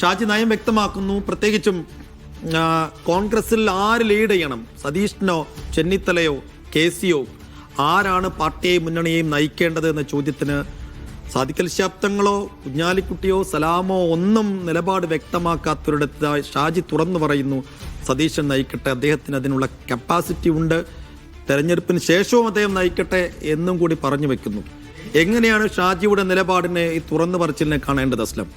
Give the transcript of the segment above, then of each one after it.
ഷാജി നയം വ്യക്തമാക്കുന്നു. പ്രത്യേകിച്ചും കോൺഗ്രസിൽ ആര് ലീഡ് ചെയ്യണം, സതീഷിനോ ചെന്നിത്തലയോ KCയോ, ആരാണ് പാർട്ടിയെയും മുന്നണിയെയും നയിക്കേണ്ടത് എന്ന ചോദ്യത്തിന് സാദിഖൽ ശബ്ദങ്ങളോ കുഞ്ഞാലിക്കുട്ടിയോ സലാമോ ഒന്നും നിലപാട് വ്യക്തമാക്കാത്തൊരിടത്ത് ഷാജി തുറന്നു പറയുന്നു, സതീശൻ നയിക്കട്ടെ, അദ്ദേഹത്തിന് അതിനുള്ള കപ്പാസിറ്റി ഉണ്ട്, തെരഞ്ഞെടുപ്പിന് ശേഷവും അദ്ദേഹം നയിക്കട്ടെ എന്നും കൂടി പറഞ്ഞു വെക്കുന്നു. എങ്ങനെയാണ് ഷാജിയുടെ നിലപാടിനെ ഈ തുറന്നു പറച്ചിലിനെ കാണേണ്ടത് അസ്ലം?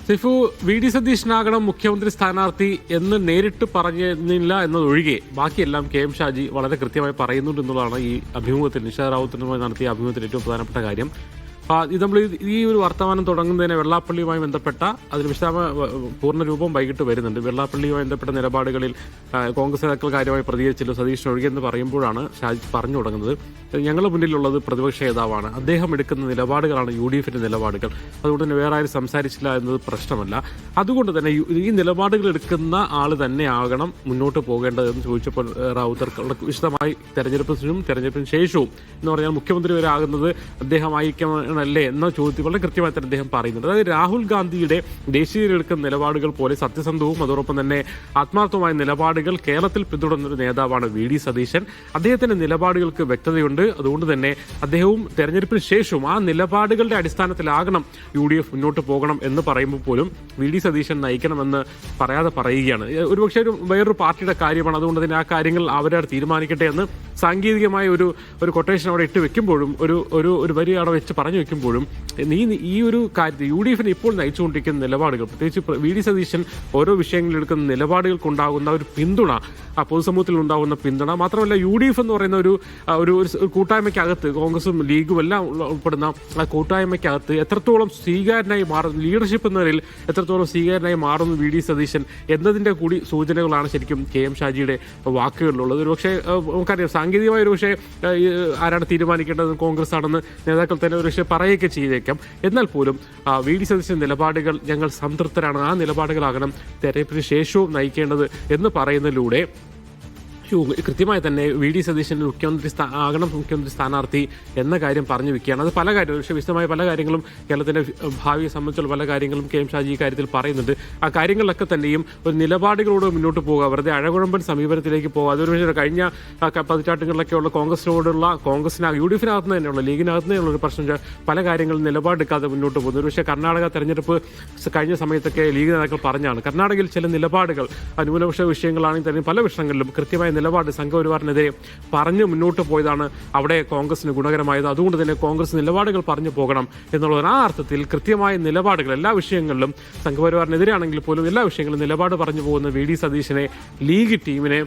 സിഫു, VD സതീശനാകണം മുഖ്യമന്ത്രി സ്ഥാനാർത്ഥി എന്ന് നേരിട്ട് പറഞ്ഞില്ല എന്നതൊഴികെ ബാക്കിയെല്ലാം KM ഷാജി വളരെ കൃത്യമായി പറയുന്നുണ്ട് എന്നുള്ളതാണ് ഈ അഭിമുഖത്തിൽ, നിഷ റാവുത്തനുമായി നടത്തിയ അഭിമുഖത്തിൽ ഏറ്റവും പ്രധാനപ്പെട്ട കാര്യം. ഇത് നമ്മൾ ഈ ഒരു വർത്തമാനം തുടങ്ങുന്നതിന് വെള്ളാപ്പള്ളിയുമായി ബന്ധപ്പെട്ട അതിന് പൂർണ്ണരൂപം വൈകിട്ട് വരുന്നുണ്ട്. വെള്ളാപ്പള്ളിയുമായി ബന്ധപ്പെട്ട നിലപാടുകളിൽ കോൺഗ്രസ് നേതാക്കൾ കാര്യമായി പ്രതികരിച്ചില്ല, സതീശൻ ഒഴികെ എന്ന് പറയുമ്പോഴാണ് ഷാജി പറഞ്ഞു തുടങ്ങുന്നത്, ഞങ്ങളുടെ മുന്നിലുള്ളത് പ്രതിപക്ഷ നേതാവാണ്, അദ്ദേഹം എടുക്കുന്ന നിലപാടുകളാണ് UDFന്റെ നിലപാടുകൾ, അതുകൊണ്ട് തന്നെ വേറെ ആരും സംസാരിച്ചില്ല എന്നത് പ്രശ്നമല്ല, അതുകൊണ്ട് തന്നെ ഈ നിലപാടുകൾ എടുക്കുന്ന ആൾ തന്നെയാകണം മുന്നോട്ട് പോകേണ്ടതെന്ന് ചോദിച്ചപ്പോൾ റാവുത്തർ വിശദമായി തെരഞ്ഞെടുപ്പിന് ശേഷവും എന്ന് പറഞ്ഞാൽ മുഖ്യമന്ത്രി വരെ ആകുന്നത് അദ്ദേഹം അല്ലേ എന്ന ചോദ്യത്തിൽ വളരെ കൃത്യമായി തന്നെ അദ്ദേഹം പറയുന്നുണ്ട്. അതായത് രാഹുൽ ഗാന്ധിയുടെ ദേശീയരെടുക്കുന്ന നിലപാടുകൾ പോലെ സത്യസന്ധവും അതോടൊപ്പം തന്നെ ആത്മാർത്ഥമായ നിലപാടുകൾ കേരളത്തിൽ പിന്തുടരുന്ന ഒരു നേതാവാണ് VD സതീശൻ. അദ്ദേഹത്തിന്റെ നിലപാടുകൾക്ക് വ്യക്തതയുണ്ട്, അതുകൊണ്ട് തന്നെ അദ്ദേഹവും തെരഞ്ഞെടുപ്പിന് ശേഷവും ആ നിലപാടുകളുടെ അടിസ്ഥാനത്തിലാകണം UDF മുന്നോട്ട് പോകണം എന്ന് പറയുമ്പോൾ പോലും VD സതീശൻ നയിക്കണമെന്ന് പറയാതെ പറയുകയാണ്. ഒരുപക്ഷെ വേറൊരു പാർട്ടിയുടെ കാര്യമാണ്, അതുകൊണ്ട് തന്നെ ആ കാര്യങ്ങൾ അവരവിടെ തീരുമാനിക്കട്ടെ എന്ന് സാങ്കേതികമായ ഒരു കൊട്ടേഷൻ അവിടെ ഇട്ട് വെക്കുമ്പോഴും ഒരു വരി അവിടെ വെച്ച് പറഞ്ഞു വെക്കുമ്പോഴും ഈ ഒരു കാര്യത്തിൽ UDFന് ഇപ്പോൾ നയിച്ചുകൊണ്ടിരിക്കുന്ന നിലപാടുകൾ, പ്രത്യേകിച്ച് VD സതീശൻ ഓരോ വിഷയങ്ങളിൽ എടുക്കുന്ന നിലപാടുകൾക്കുണ്ടാകുന്ന ഒരു പിന്തുണ, ആ പൊതുസമൂഹത്തിൽ ഉണ്ടാകുന്ന പിന്തുണ മാത്രമല്ല UDF എന്ന് പറയുന്ന ഒരു കൂട്ടായ്മയ്ക്കകത്ത് കോൺഗ്രസും ലീഗും എല്ലാം ഉൾപ്പെടുന്ന ആ കൂട്ടായ്മയ്ക്കകത്ത് എത്രത്തോളം സ്വീകാര്യനായി മാറുന്നു, ലീഡർഷിപ്പ് എന്ന നിലയിൽ എത്രത്തോളം സ്വീകാര്യനായി മാറുന്നു VD സതീശൻ എന്നതിൻ്റെ കൂടി സൂചനകളാണ് ശരിക്കും KM ഷാജിയുടെ വാക്കുകളിലുള്ളത്. ഒരുപക്ഷെ നമുക്കറിയാം സാങ്കേതികമായ ഒരു പക്ഷേ ആരാണ് തീരുമാനിക്കേണ്ടത് കോൺഗ്രസ് ആണെന്ന് നേതാക്കൾ തന്നെ ഒരു പക്ഷേ പറയുകയൊക്കെ ചെയ്തേക്കാം. എന്നാൽ പോലും VD സതീശൻ നിലപാടുകൾ ഞങ്ങൾ സംതൃപ്തരാണ്, ആ നിലപാടുകളാകണം തെരഞ്ഞെടുപ്പിന് ശേഷവും നയിക്കേണ്ടത് എന്ന് പറയുന്നതിലൂടെ കൃത്യമായി തന്നെ VD സതീശൻ മുഖ്യമന്ത്രി സ്ഥാനാർത്ഥി എന്ന കാര്യം പറഞ്ഞു വെക്കുകയാണ്. അത് പല കാര്യങ്ങളും, പക്ഷേ വിശദമായ പല കാര്യങ്ങളും കേരളത്തിൻ്റെ ഭാവിയെ സംബന്ധിച്ചുള്ള പല കാര്യങ്ങളും KM ഷാജി ഈ കാര്യത്തിൽ പറയുന്നുണ്ട്. ആ കാര്യങ്ങളിലൊക്കെ തന്നെയും ഒരു നിലപാടുകളോട് മുന്നോട്ട് പോകുക, വെറുതെ അഴകുഴമ്പൻ സമീപനത്തിലേക്ക് പോകുക, അതൊരു കഴിഞ്ഞ പതിറ്റാണ്ടുകളിലൊക്കെയുള്ള കോൺഗ്രസിന് UDFിനകത്ത് തന്നെയുള്ള ലീഗിനകത്ത് തന്നെയുള്ള ഒരു പ്രശ്നം, പല കാര്യങ്ങളും നിലപാടെടുക്കാതെ മുന്നോട്ട് പോകുന്നു. പക്ഷേ കർണാടക തെരഞ്ഞെടുപ്പ് കഴിഞ്ഞ സമയത്തൊക്കെ ലീഗ് നേതാക്കൾ പറഞ്ഞാണ് കർണാടകയിൽ ചില നിലപാടുകൾ ന്യൂനപക്ഷ വിഷയങ്ങളാണെങ്കിൽ തന്നെ പല വിഷയങ്ങളിലും കൃത്യമായ നിലപാട് സംഘപരിവാറിനെതിരെ പറഞ്ഞു മുന്നോട്ട് പോയതാണ് അവിടെ കോൺഗ്രസിന് ഗുണകരമായത്. അതുകൊണ്ട് തന്നെ കോൺഗ്രസ് നിലപാടുകൾ പറഞ്ഞു പോകണം എന്നുള്ളതാണ്. ആ അർത്ഥത്തിൽ കൃത്യമായ നിലപാടുകൾ എല്ലാ വിഷയങ്ങളിലും സംഘപരിവാറിനെതിരെയാണെങ്കിൽ പോലും എല്ലാ വിഷയങ്ങളിലും നിലപാട് പറഞ്ഞു പോകുന്ന VD സതീശനെ ലീഗ് ടീമിനെ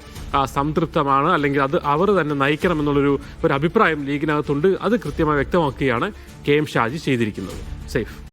സംതൃപ്തമാണ്, അല്ലെങ്കിൽ അത് അവർ തന്നെ നയിക്കണം എന്നുള്ളൊരു അഭിപ്രായം ലീഗിനകത്തുണ്ട്. അത് കൃത്യമായി വ്യക്തമാക്കുകയാണ് KM ഷാജി ചെയ്തിരിക്കുന്നത്. സേഫ്.